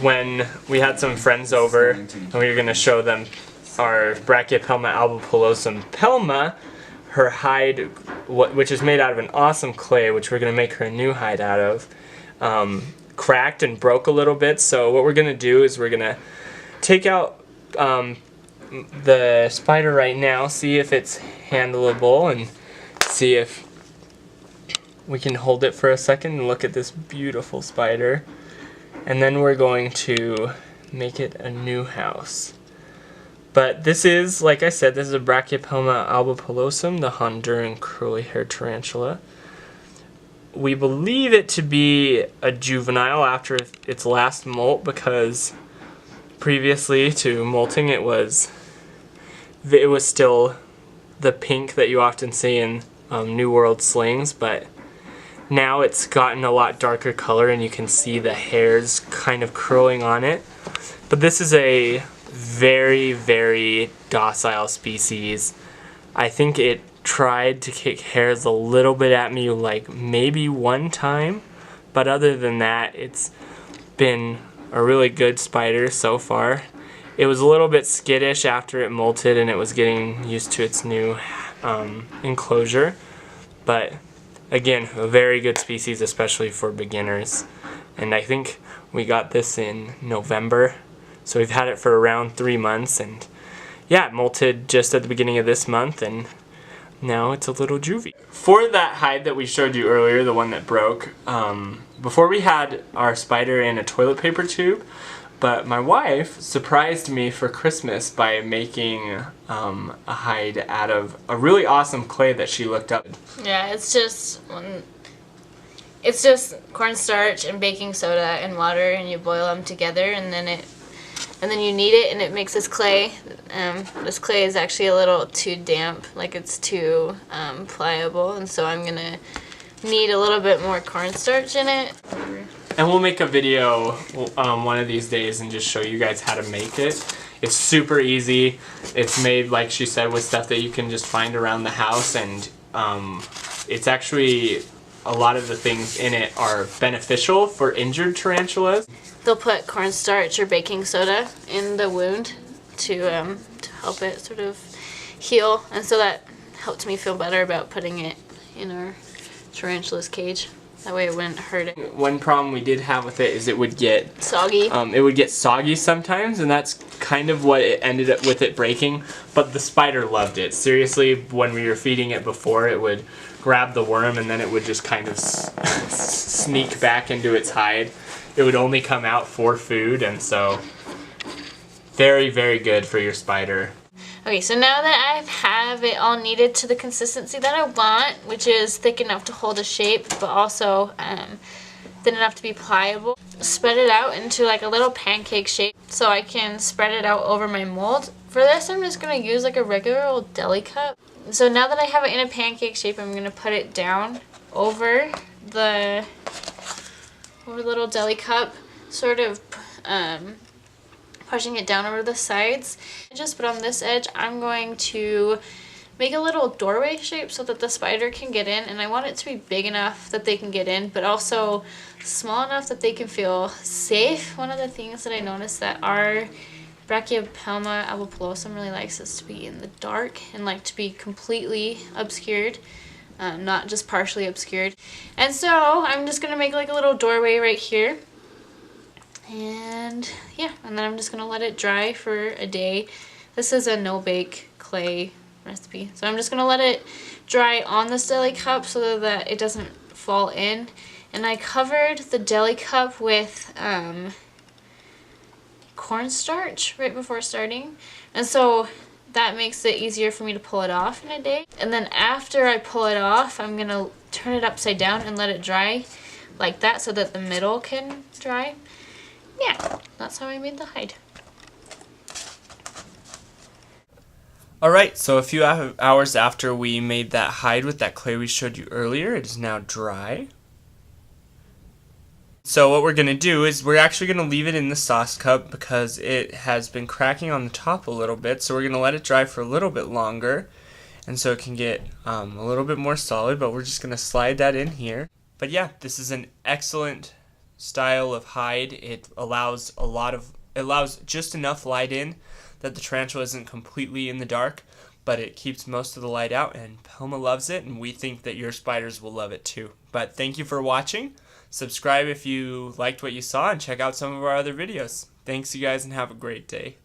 when we had some friends over and we were going to show them our Brachypelma Albopilosum pelma, her hide, which is made out of an awesome clay, which we're going to make her a new hide out of, cracked and broke a little bit. So what we're going to do is we're going to take out the spider right now, see if it's handleable, and see if we can hold it for a second and look at this beautiful spider. And then we're going to make it a new house. But this is, like I said, this is a Brachypelma albopilosum, the Honduran curly-haired tarantula. We believe it to be a juvenile after its last molt, because previously to molting it was still the pink that you often see in New World slings, but now it's gotten a lot darker color and you can see the hairs kind of curling on it. But this is a very, very docile species. I think it tried to kick hairs a little bit at me, like maybe one time, but other than that, it's been a really good spider so far. It was a little bit skittish after it molted and it was getting used to its new enclosure, but again, a very good species, especially for beginners. And I think we got this in November, so we've had it for around 3 months, and yeah, it molted just at the beginning of this month, and now it's a little juvie. For that hide that we showed you earlier, the one that broke, before we had our spider in a toilet paper tube, but my wife surprised me for Christmas by making a hide out of a really awesome clay that she looked up. Yeah, it's just cornstarch and baking soda and water, and you boil them together, and then you knead it, and it makes this clay. This clay is actually a little too damp, like it's too pliable, and so I'm gonna knead a little bit more cornstarch in it. And we'll make a video one of these days and just show you guys how to make it. It's super easy. It's made, like she said, with stuff that you can just find around the house, and it's actually, a lot of the things in it are beneficial for injured tarantulas. They'll put cornstarch or baking soda in the wound to help it sort of heal, and so that helped me feel better about putting it in our tarantula's cage. That way it wouldn't hurt it. One problem we did have with it is it would get soggy. It would get soggy sometimes, and that's kind of what it ended up with it breaking. But the spider loved it. Seriously, when we were feeding it before, it would grab the worm and then it would just kind of sneak back into its hide. It would only come out for food, and so very, very good for your spider. Okay, so now that I have it all kneaded to the consistency that I want, which is thick enough to hold a shape, but also thin enough to be pliable, spread it out into like a little pancake shape so I can spread it out over my mold. For this, I'm just going to use like a regular old deli cup. So now that I have it in a pancake shape, I'm going to put it down over the little deli cup, sort of pushing it down over the sides. But on this edge, I'm going to make a little doorway shape so that the spider can get in, and I want it to be big enough that they can get in, but also small enough that they can feel safe. One of the things that I noticed that our Brachypelma Albopilosum really likes is to be in the dark and like to be completely obscured, not just partially obscured. And so I'm just going to make like a little doorway right here. And yeah, and then I'm just going to let it dry for a day. This is a no-bake clay recipe. So I'm just going to let it dry on this deli cup so that it doesn't fall in. And I covered the deli cup with cornstarch right before starting. And so that makes it easier for me to pull it off in a day. And then after I pull it off, I'm going to turn it upside down and let it dry like that so that the middle can dry. Yeah, that's how I made the hide. Alright, so a few hours after we made that hide with that clay we showed you earlier, it is now dry. So what we're going to do is we're actually going to leave it in the sauce cup because it has been cracking on the top a little bit, so we're going to let it dry for a little bit longer, and so it can get a little bit more solid, but we're just going to slide that in here. But yeah, this is an excellent style of hide. It allows just enough light in that the tarantula isn't completely in the dark, but it keeps most of the light out, and Pelma loves it, and we think that your spiders will love it too. But thank you for watching. Subscribe if you liked what you saw, and check out some of our other videos. Thanks, you guys, and have a great day.